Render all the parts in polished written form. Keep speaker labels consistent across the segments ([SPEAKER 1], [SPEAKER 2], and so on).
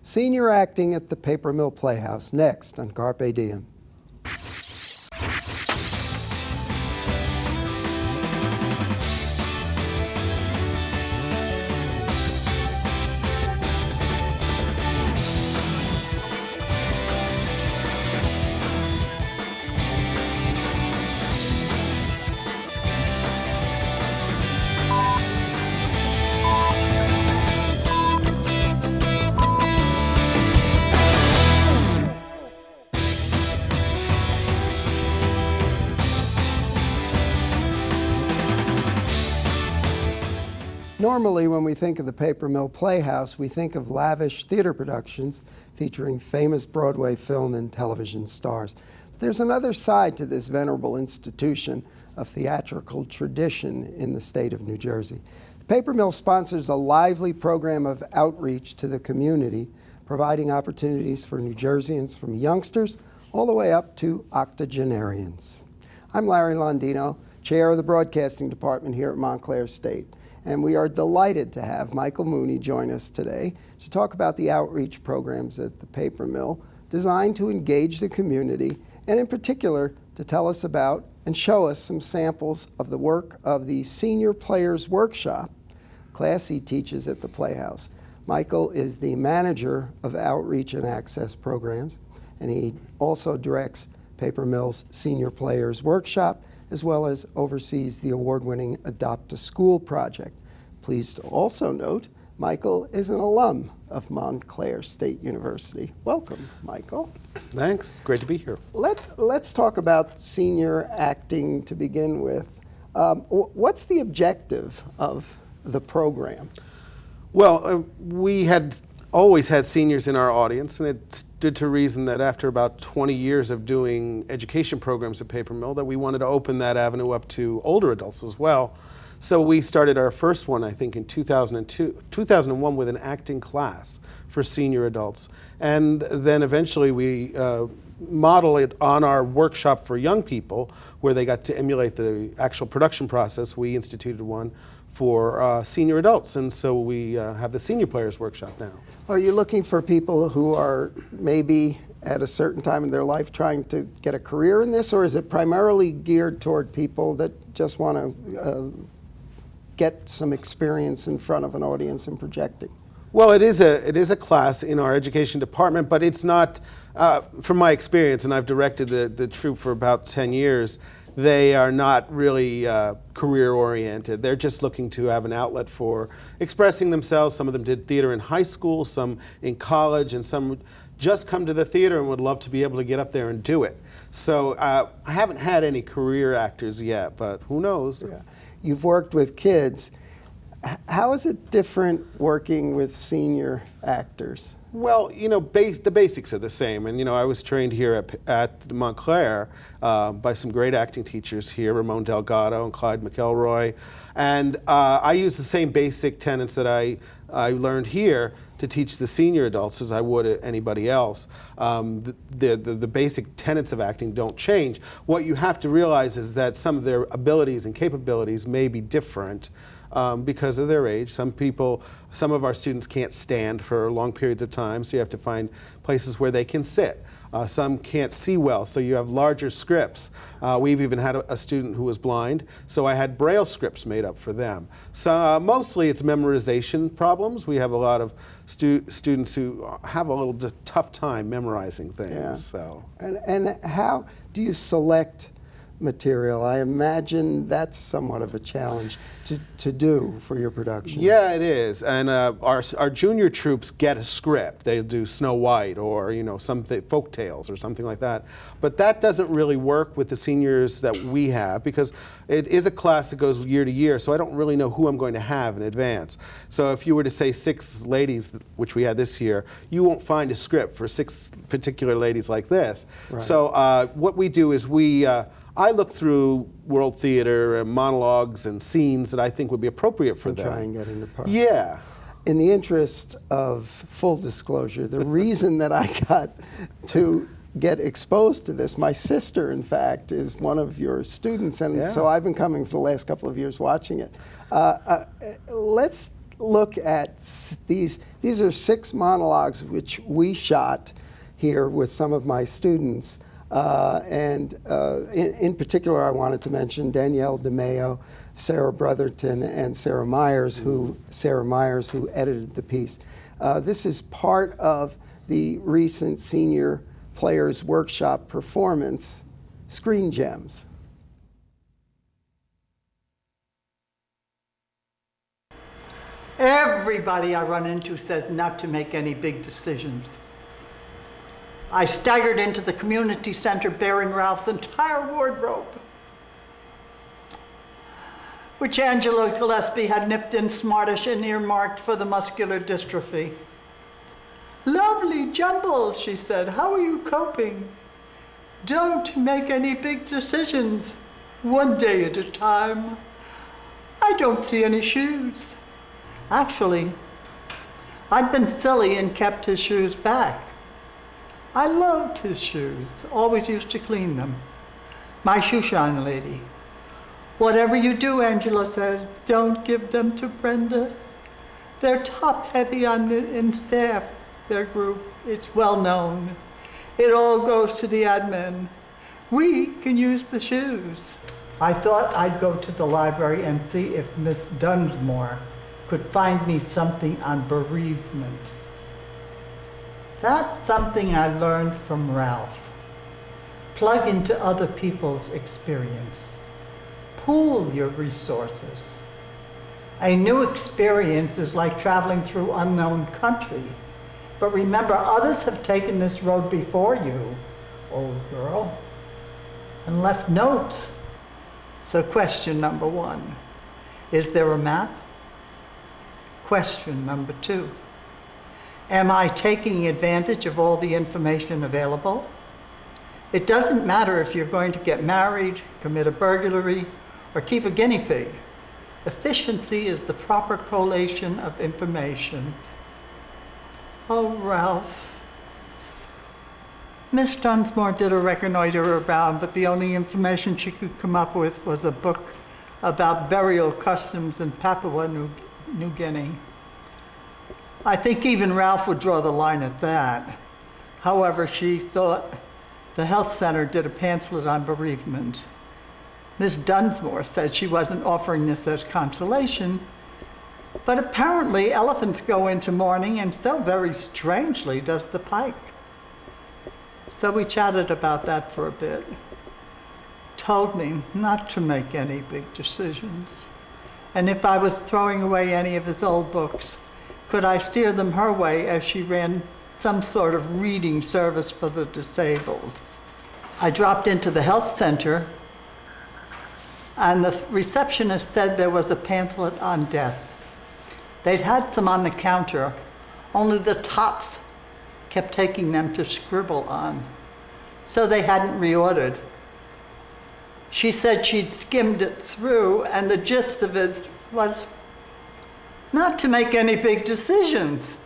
[SPEAKER 1] Senior acting at the Paper Mill Playhouse, next on Carpe Diem. Normally, when we think of the Paper Mill Playhouse, we think of lavish theater productions featuring famous Broadway film and television stars. But there's another side to this venerable institution of theatrical tradition in the state of New Jersey. The Paper Mill sponsors a lively program of outreach to the community, providing opportunities for New Jerseyans from youngsters all the way up to octogenarians. I'm Larry Londino, chair of the broadcasting department here at Montclair State. And we are delighted to have Michael Mooney join us today to talk about the outreach programs at the Paper Mill designed to engage the community, and in particular to tell us about and show us some samples of the work of the Senior Players Workshop class he teaches at the Playhouse. Michael is the manager of outreach and access programs, and he also directs Paper Mill's Senior Players Workshop, as well as oversees the award-winning Adopt a School project. Pleased to also note, Michael is an alum of Montclair State University. Welcome, Michael.
[SPEAKER 2] Thanks, great to be here.
[SPEAKER 1] Let's talk about senior acting to begin with. What's the objective of the program?
[SPEAKER 2] Well, we had always had seniors in our audience, and it stood to reason that after about 20 years of doing education programs at Paper Mill, that we wanted to open that avenue up to older adults as well. So we started our first one, I think, in 2001 with an acting class for senior adults. And then eventually we model it on our workshop for young people, where they got to emulate the actual production process. We instituted one for senior adults, and so we have the Senior Players Workshop now.
[SPEAKER 1] Are you looking for people who are maybe at a certain time in their life trying to get a career in this, or is it primarily geared toward people that just want to get some experience in front of an audience and projecting?
[SPEAKER 2] Well, it is a class in our education department, but it's not, from my experience, and I've directed the troupe for about 10 years, they are not really career-oriented. They're just looking to have an outlet for expressing themselves. Some of them did theater in high school, some in college, and some just come to the theater and would love to be able to get up there and do it. So I haven't had any career actors yet, but who knows?
[SPEAKER 1] Yeah. You've worked with kids. How is it different working with senior actors?
[SPEAKER 2] Well, you know, the basics are the same. And, you know, I was trained here at Montclair by some great acting teachers here, Ramon Delgado and Clyde McElroy. And I use the same basic tenets that I learned here to teach the senior adults as I would anybody else. The basic tenets of acting don't change. What you have to realize is that some of their abilities and capabilities may be different because of their age. Some of our students can't stand for long periods of time, so you have to find places where they can sit. Some can't see well, so you have larger scripts. We've even had a student who was blind, so I had Braille scripts made up for them. So mostly it's memorization problems. We have a lot of students who have a little tough time memorizing things.
[SPEAKER 1] Yeah.
[SPEAKER 2] So.
[SPEAKER 1] And how do you select material? I imagine that's somewhat of a challenge to do for your production.
[SPEAKER 2] Yeah, it is. And our junior troops get a script. They do Snow White or, you know, something, folk tales or something like that. But that doesn't really work with the seniors that we have, because it is a class that goes year to year, so I don't really know who I'm going to have in advance. So if you were to say 6 ladies, which we had this year, you won't find a script for 6 particular ladies like this. Right. So what we do is I look through world theater and monologues and scenes that I think would be appropriate for them.
[SPEAKER 1] Try and get into part.
[SPEAKER 2] Yeah.
[SPEAKER 1] In the interest of full disclosure, the reason that I got to get exposed to this, my sister, in fact, is one of your students, and so I've been coming for the last couple of years watching it. Let's look at these are 6 monologues which we shot here with some of my students. In particular, I wanted to mention Danielle DeMeo, Sarah Brotherton, and Sarah Myers, who edited the piece. This is part of the recent Senior Players Workshop performance, Screen Gems.
[SPEAKER 3] Everybody I run into says not to make any big decisions. I staggered into the community center bearing Ralph's entire wardrobe, which Angela Gillespie had nipped in smartish and earmarked for the muscular dystrophy. "Lovely jumbles," she said. "How are you coping?" "Don't make any big decisions. One day at a time." "I don't see any shoes." Actually, I'd been silly and kept his shoes back. I loved his shoes, always used to clean them. My shoe shine lady. "Whatever you do," Angela says, "don't give them to Brenda. They're top heavy in staff, their group. It's well known. It all goes to the admin. We can use the shoes." I thought I'd go to the library and see if Miss Dunsmore could find me something on bereavement. That's something I learned from Ralph. Plug into other people's experience. Pool your resources. A new experience is like traveling through unknown country. But remember, others have taken this road before you, old girl, and left notes. So question number 1, is there a map? Question number 2, am I taking advantage of all the information available? It doesn't matter if you're going to get married, commit a burglary, or keep a guinea pig. Efficiency is the proper collation of information. Oh, Ralph. Miss Dunsmore did a reconnoiter around, but the only information she could come up with was a book about burial customs in Papua New Guinea. I think even Ralph would draw the line at that. However, she thought the health center did a pamphlet on bereavement. Miss Dunsmore said she wasn't offering this as consolation, but apparently elephants go into mourning, and so very strangely does the pike. So we chatted about that for a bit. Told me not to make any big decisions. And if I was throwing away any of his old books, could I steer them her way as she ran some sort of reading service for the disabled? I dropped into the health center, and the receptionist said there was a pamphlet on death. They'd had some on the counter, only the tops kept taking them to scribble on, so they hadn't reordered. She said she'd skimmed it through, and the gist of it was not to make any big decisions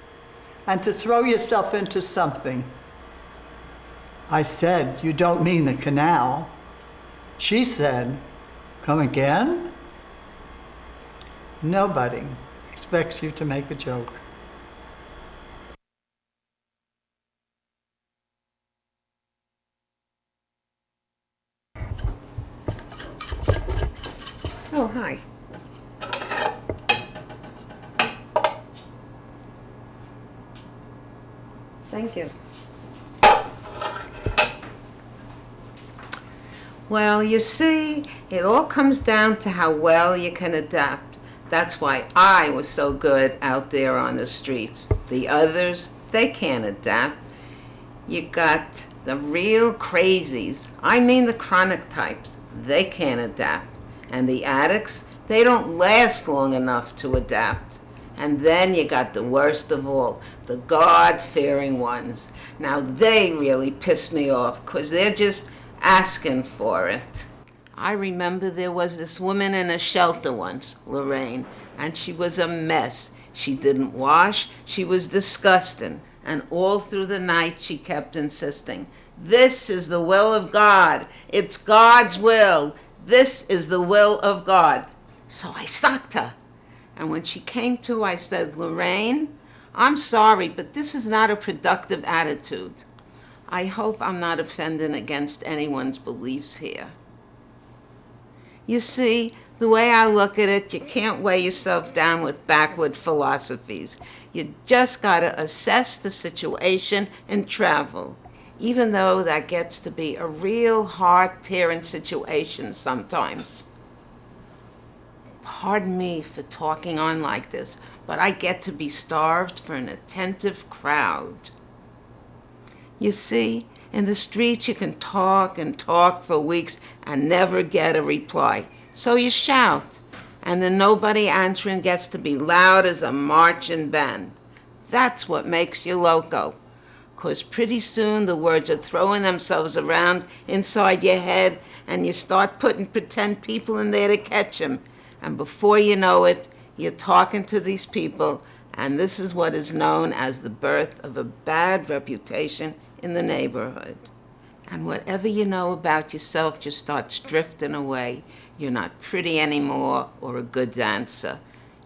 [SPEAKER 3] and to throw yourself into something. I said, "You don't mean the canal." She said, "Come again?" Nobody expects you to make a joke.
[SPEAKER 4] Oh, hi. Thank you. Well, you see, it all comes down to how well you can adapt. That's why I was so good out there on the streets. The others, they can't adapt. You got the real crazies, I mean the chronic types, they can't adapt. And the addicts, they don't last long enough to adapt. And then you got the worst of all, the God-fearing ones. Now they really piss me off, 'cause they're just asking for it. I remember there was this woman in a shelter once, Lorraine, and she was a mess. She didn't wash, she was disgusting. And all through the night she kept insisting, "This is the will of God. It's God's will. This is the will of God." So I socked her. And when she came to, I said, "Lorraine, I'm sorry, but this is not a productive attitude. I hope I'm not offending against anyone's beliefs here." You see, the way I look at it, you can't weigh yourself down with backward philosophies. You just gotta assess the situation and travel, even though that gets to be a real heart-tearing situation sometimes. Pardon me for talking on like this, but I get to be starved for an attentive crowd. You see, in the streets you can talk and talk for weeks and never get a reply. So you shout, and the nobody answering gets to be loud as a marching band. That's what makes you loco. 'Cause pretty soon the words are throwing themselves around inside your head and you start putting pretend people in there to catch 'em. And before you know it, you're talking to these people, and this is what is known as the birth of a bad reputation in the neighborhood. And whatever you know about yourself just starts drifting away. You're not pretty anymore or a good dancer.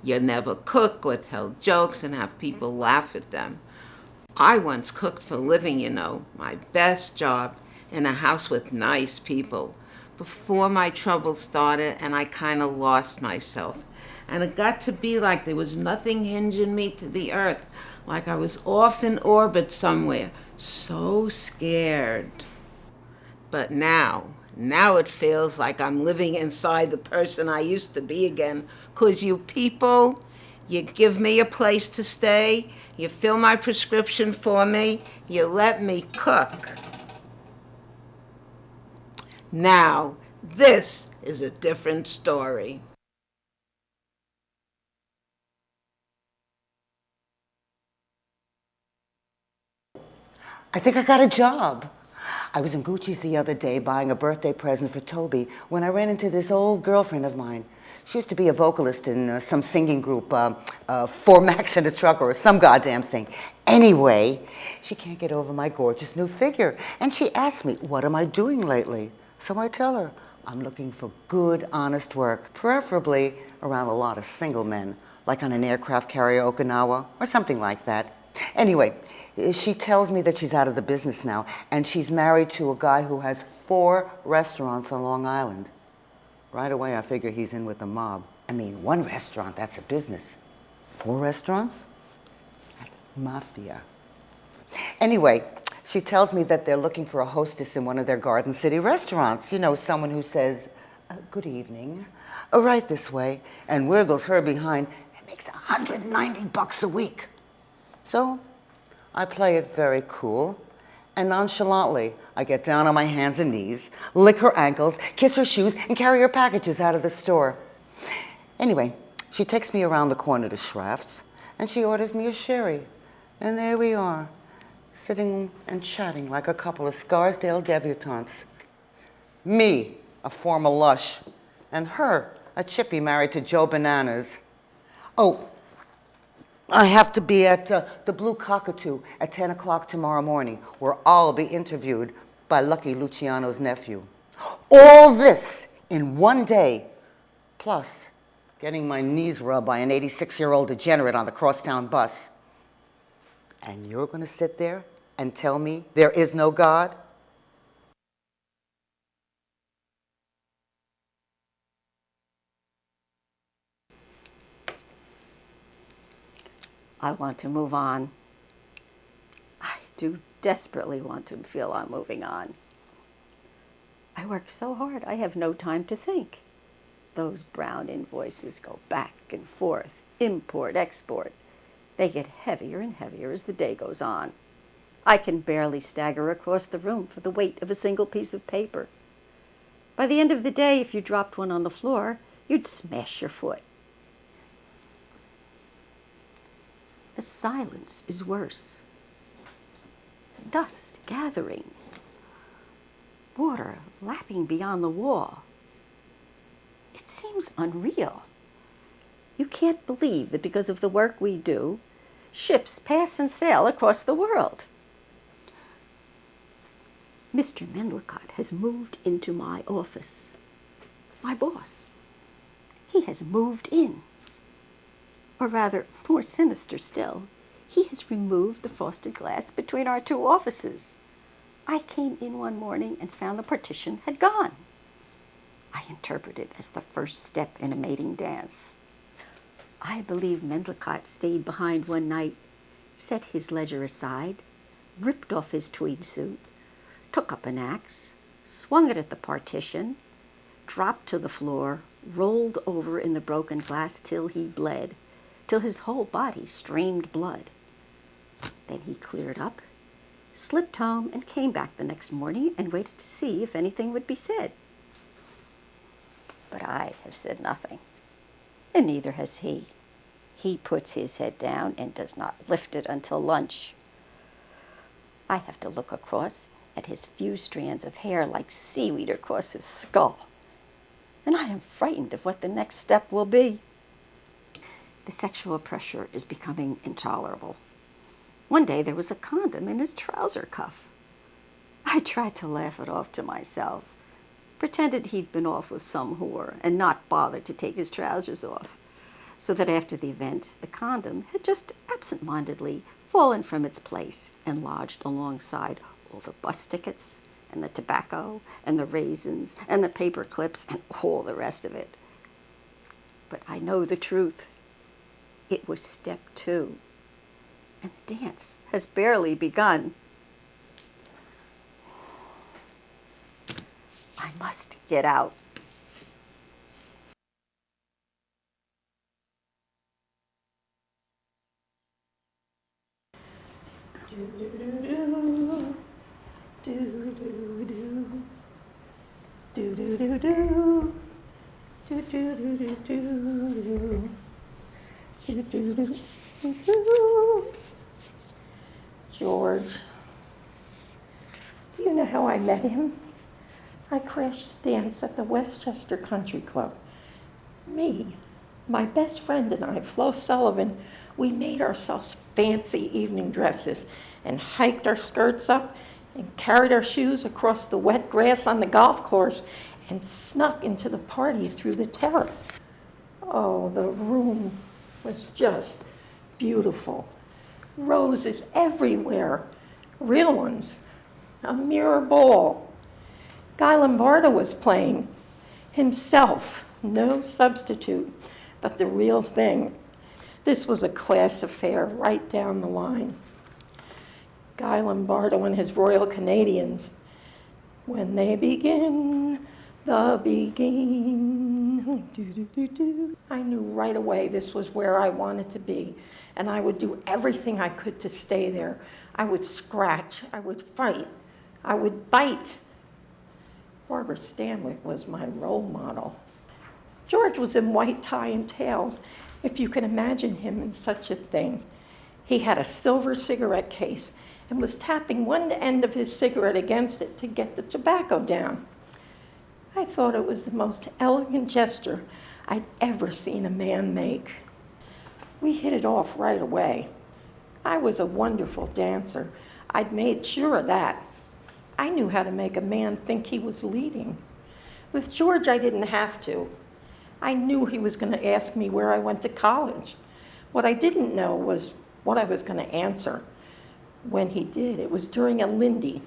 [SPEAKER 4] You never cook or tell jokes and have people laugh at them. I once cooked for a living, you know, my best job, in a house with nice people, before my trouble started and I kind of lost myself. And it got to be like there was nothing hinging me to the earth, like I was off in orbit somewhere, so scared. But now it feels like I'm living inside the person I used to be again, 'cause you people, you give me a place to stay, you fill my prescription for me, you let me cook. Now, this is a different story.
[SPEAKER 5] I think I got a job. I was in Gucci's the other day buying a birthday present for Toby when I ran into this old girlfriend of mine. She used to be a vocalist in some singing group, Four Max in a Truck or some goddamn thing. Anyway, she can't get over my gorgeous new figure. And she asked me, what am I doing lately? So I tell her, I'm looking for good, honest work, preferably around a lot of single men, like on an aircraft carrier Okinawa or something like that. Anyway, she tells me that she's out of the business now, and she's married to a guy who has 4 restaurants on Long Island. Right away, I figure he's in with the mob. I mean, 1 restaurant, that's a business. 4 restaurants? That's mafia. Anyway, she tells me that they're looking for a hostess in one of their Garden City restaurants. You know, someone who says, good evening, right this way, and wiggles her behind and makes $190 a week. So I play it very cool, and nonchalantly, I get down on my hands and knees, lick her ankles, kiss her shoes, and carry her packages out of the store. Anyway, she takes me around the corner to Schraft's, and she orders me a sherry. And there we are, sitting and chatting like a couple of Scarsdale debutantes. Me, a former lush, and her, a chippy married to Joe Bananas. Oh, I have to be at the Blue Cockatoo at 10 o'clock tomorrow morning, where I'll be interviewed by Lucky Luciano's nephew. All this in one day, plus getting my knees rubbed by an 86-year-old degenerate on the crosstown bus. And you're going to sit there and tell me there is no God?
[SPEAKER 6] I want to move on. I do desperately want to feel I'm moving on. I work so hard, I have no time to think. Those brown invoices go back and forth, import, export. They get heavier and heavier as the day goes on. I can barely stagger across the room for the weight of a single piece of paper. By the end of the day, if you dropped one on the floor, you'd smash your foot. The silence is worse. Dust gathering. Water lapping beyond the wall. It seems unreal. You can't believe that because of the work we do, ships pass and sail across the world. Mr. Mendlicott has moved into my office. My boss. He has moved in. Or rather, more sinister still, he has removed the frosted glass between our two offices. I came in one morning and found the partition had gone. I interpret it as the first step in a mating dance. I believe Montclair stayed behind one night, set his ledger aside, ripped off his tweed suit, took up an axe, swung it at the partition, dropped to the floor, rolled over in the broken glass till he bled, till his whole body streamed blood. Then he cleared up, slipped home, and came back the next morning and waited to see if anything would be said. But I have said nothing, and neither has he. He puts his head down and does not lift it until lunch. I have to look across at his few strands of hair like seaweed across his skull, and I am frightened of what the next step will be. The sexual pressure is becoming intolerable. One day there was a condom in his trouser cuff. I tried to laugh it off to myself, pretended he'd been off with some whore and not bothered to take his trousers off, so that after the event, the condom had just absent-mindedly fallen from its place and lodged alongside all the bus tickets and the tobacco and the raisins and the paper clips and all the rest of it. But I know the truth. It was step 2, and the dance has barely begun. I must get out.
[SPEAKER 7] George, do you know how I met him? I crashed a dance at the Westchester Country Club. Me, my best friend and I, Flo Sullivan, we made ourselves fancy evening dresses and hiked our skirts up and carried our shoes across the wet grass on the golf course and snuck into the party through the terrace. Oh, the room was just beautiful. Roses everywhere, real ones, a mirror ball. Guy Lombardo was playing, himself, no substitute, but the real thing. This was a class affair right down the line. Guy Lombardo and his Royal Canadians, when they begin, the begin. I knew right away this was where I wanted to be, and I would do everything I could to stay there. I would scratch, I would fight, I would bite. Barbara Stanwyck was my role model. George was in white tie and tails, if you can imagine him in such a thing. He had a silver cigarette case and was tapping one end of his cigarette against it to get the tobacco down. I thought it was the most elegant gesture I'd ever seen a man make. We hit it off right away. I was a wonderful dancer. I'd made sure of that. I knew how to make a man think he was leading. With George, I didn't have to. I knew he was going to ask me where I went to college. What I didn't know was what I was going to answer. When he did, it was during a Lindy.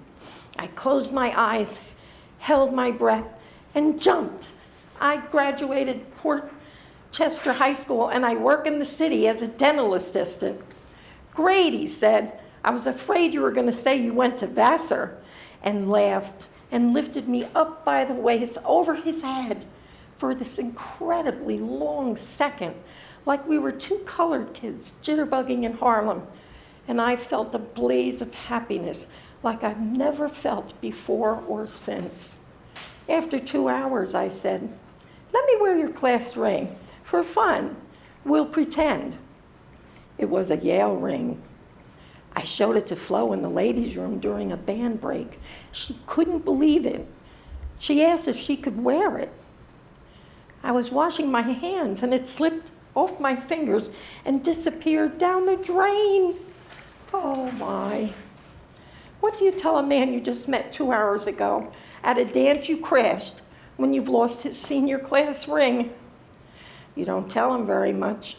[SPEAKER 7] I closed my eyes, held my breath, and jumped. I graduated Portchester High School, and I work in the city as a dental assistant. Great, he said. I was afraid you were going to say you went to Vassar, and laughed and lifted me up by the waist over his head for this incredibly long second, like we were two colored kids jitterbugging in Harlem. And I felt a blaze of happiness like I've never felt before or since. After 2 hours, I said, "Let me wear your class ring. For fun, we'll pretend." It was a Yale ring. I showed it to Flo in the ladies' room during a band break. She couldn't believe it. She asked if she could wear it. I was washing my hands, and it slipped off my fingers and disappeared down the drain. Oh, my. What do you tell a man you just met 2 hours ago at a dance you crashed when you've lost his senior class ring? You don't tell him very much.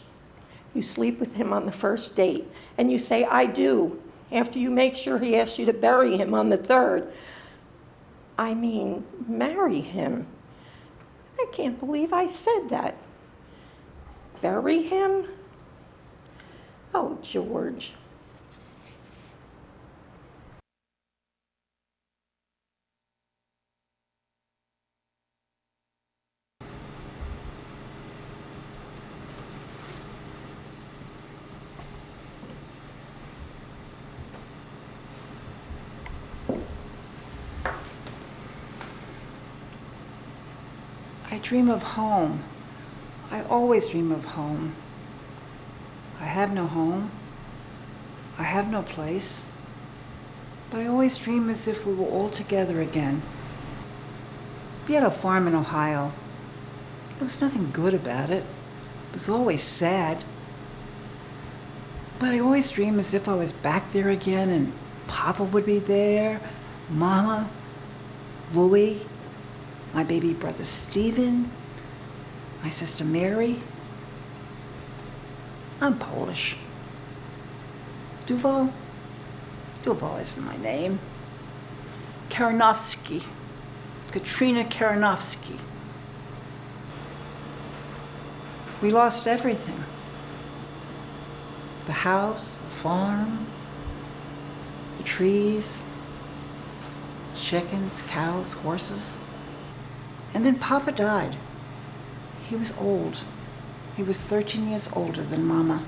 [SPEAKER 7] You sleep with him on the first date, and you say, "I do," after you make sure he asks you to bury him on the third. I mean, marry him. I can't believe I said that. Bury him? Oh, George.
[SPEAKER 8] I dream of home. I always dream of home. I have no home. I have no place. But I always dream as if we were all together again. We had a farm in Ohio. There was nothing good about it. It was always sad. But I always dream as if I was back there again and Papa would be there, Mama, Louie, my baby brother Stephen, my sister Mary. I'm Polish. Duval? Duval isn't my name. Karanowski. Katrina Karanowski. We lost everything. The house, the farm, the trees, chickens, cows, horses. And then Papa died. He was old. He was 13 years older than Mama.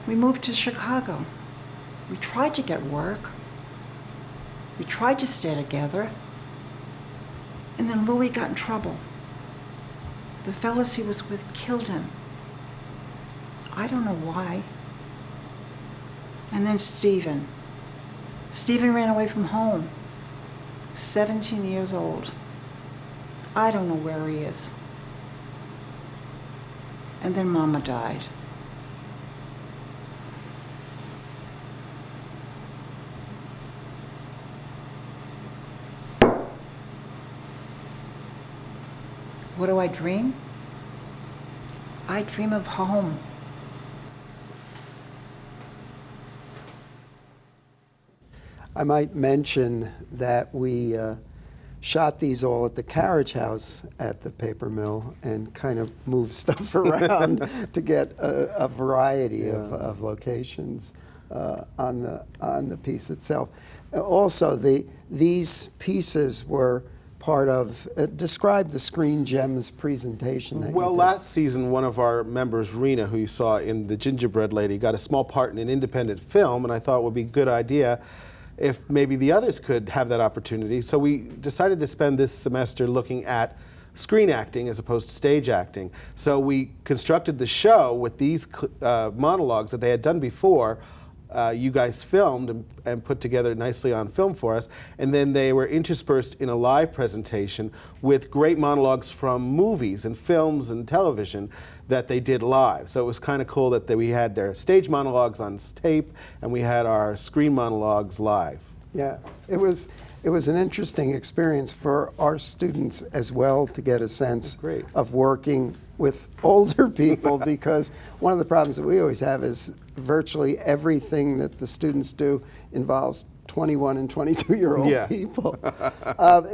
[SPEAKER 8] We moved to Chicago. We tried to get work. We tried to stay together. And then Louis got in trouble. The fellas he was with killed him. I don't know why. And then Stephen. Stephen ran away from home. 17 years old. I don't know where he is. And then Mama died. What do I dream? I dream of home.
[SPEAKER 1] I might mention that we shot these all at the carriage house at the paper mill and kind of moved stuff around to get a variety of locations on the piece itself. Also, these pieces were part of, describe the Screen Gems presentation that
[SPEAKER 2] Well,
[SPEAKER 1] you did.
[SPEAKER 2] last season, one of our members, Rena, who you saw in The Gingerbread Lady, got a small part in an independent film, and I thought it would be a good idea if maybe the others could have that opportunity. So we decided to spend this semester looking at screen acting as opposed to stage acting. So we constructed the show with these monologues that they had done before. You guys filmed and put together nicely on film for us, and then they were interspersed in a live presentation with great monologues from movies and films and television that they did live. So it was kind of cool that we had their stage monologues on tape and we had our screen monologues live.
[SPEAKER 1] Yeah, it was an interesting experience for our students as well to get a sense of working with older people, because one of the problems that we always have is virtually everything that the students do involves 21 and 22-year-old people.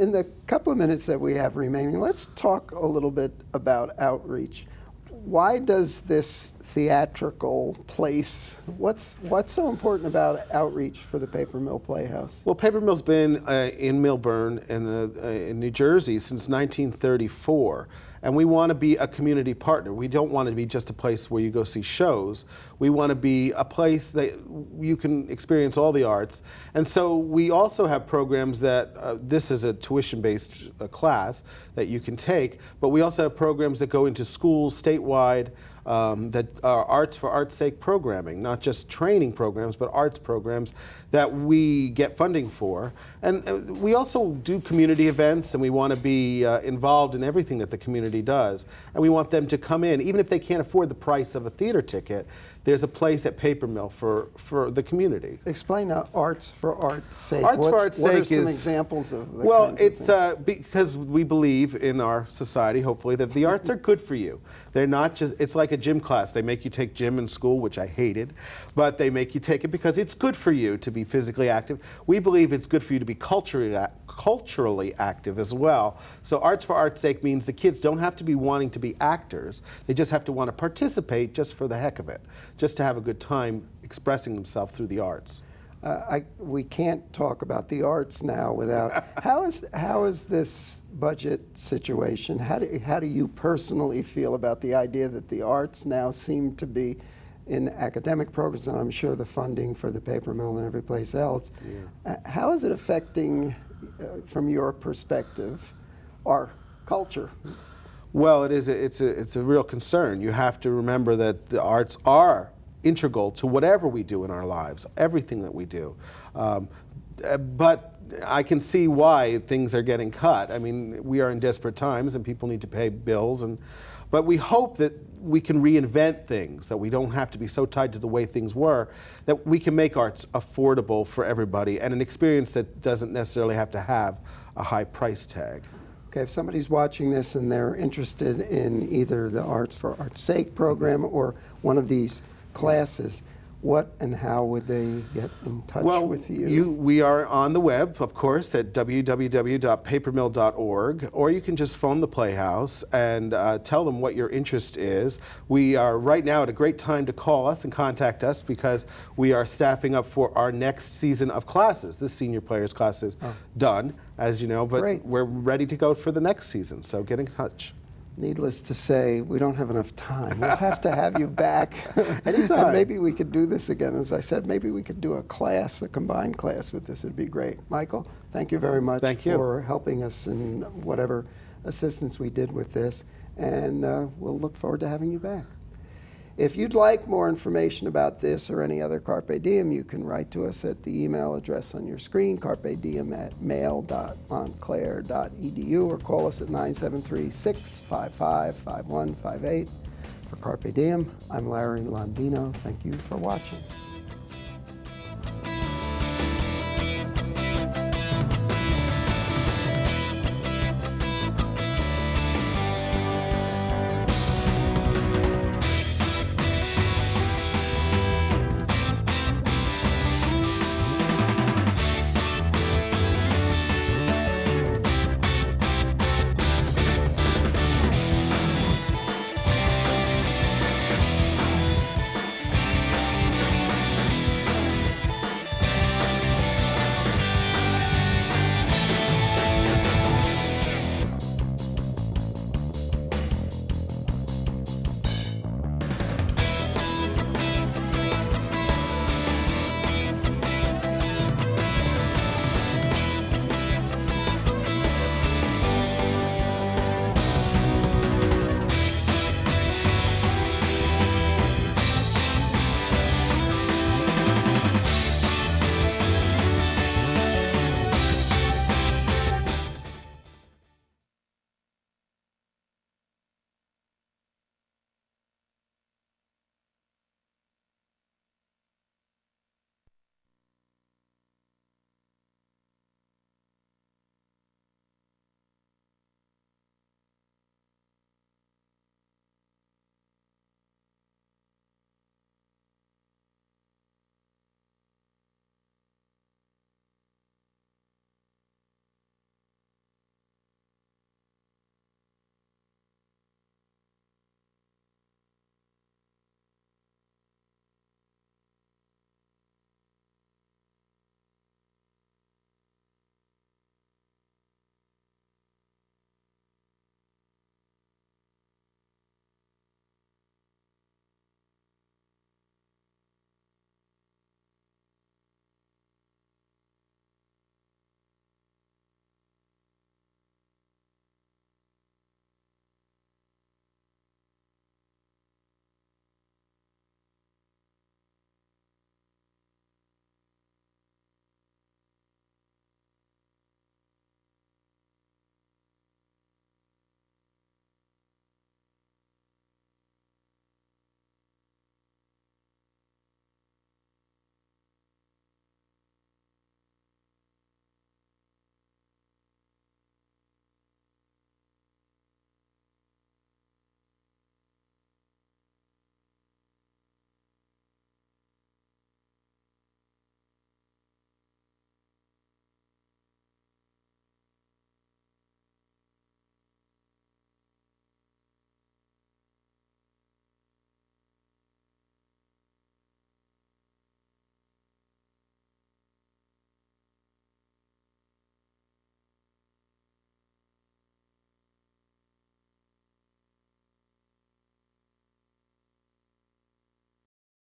[SPEAKER 1] In the couple of minutes that we have remaining, let's talk a little bit about outreach. Why does this theatrical place, what's so important about outreach for the Paper Mill Playhouse?
[SPEAKER 2] Well, Paper Mill's been in Millburn in New Jersey since 1934. And we want to be a community partner. We don't want to be just a place where you go see shows. We want to be a place that you can experience all the arts. And so we also have programs that, this is a tuition-based class that you can take, but we also have programs that go into schools statewide that are arts for art's sake programming, not just training programs, but arts programs that we get funding for. And we also do community events, and we want to be involved in everything that the community does. And we want them to come in, even if they can't afford the price of a theater ticket. There's a place at Paper Mill for the community.
[SPEAKER 1] Explain arts for art's sake.
[SPEAKER 2] Arts for art's
[SPEAKER 1] what
[SPEAKER 2] sake
[SPEAKER 1] are some
[SPEAKER 2] is
[SPEAKER 1] examples of the
[SPEAKER 2] well,
[SPEAKER 1] kinds of
[SPEAKER 2] it's
[SPEAKER 1] things?
[SPEAKER 2] because we believe in our society, hopefully, that the arts are good for you. They're not just. It's like a gym class. They make you take gym in school, which I hated, but they make you take it because it's good for you to be physically active. We believe it's good for you to be culturally active as well. So arts for art's sake means the kids don't have to be wanting to be actors. They just have to want to participate just for the heck of it, just to have a good time expressing themselves through the arts.
[SPEAKER 1] We can't talk about the arts now without. How is this budget situation? How do you personally feel about the idea that the arts now seem to be in academic programs, and I'm sure the funding for the Paper Mill and every place else? Yeah. How is it affecting, from your perspective, our culture?
[SPEAKER 2] Well, it's a real concern. You have to remember that the arts are integral to whatever we do in our lives, everything that we do. But I can see why things are getting cut. I mean, we are in desperate times and people need to pay bills, but we hope that we can reinvent things, that we don't have to be so tied to the way things were, that we can make arts affordable for everybody and an experience that doesn't necessarily have to have a high price tag.
[SPEAKER 1] Okay, if somebody's watching this and they're interested in either the Arts for Art's Sake program or one of these classes, what and how would they get in touch with you?
[SPEAKER 2] We are on the web, of course, at www.papermill.org, or you can just phone the Playhouse and tell them what your interest is. We are right now at a great time to call us and contact us because we are staffing up for our next season of classes. This senior players class is done, as you know, but we're ready to go for the next season, so get in touch.
[SPEAKER 1] Needless to say, we don't have enough time. We'll have to have you back.
[SPEAKER 2] Anytime.
[SPEAKER 1] And maybe we could do this again. As I said, maybe we could do a class, a combined class with this. It'd be great. Michael, thank you very much for helping us in whatever assistance we did with this. And we'll look forward to having you back. If you'd like more information about this or any other Carpe Diem, you can write to us at the email address on your screen, carpediem@mail.montclair.edu, or call us at 973-655-5158. For Carpe Diem, I'm Larry Londino. Thank you for watching.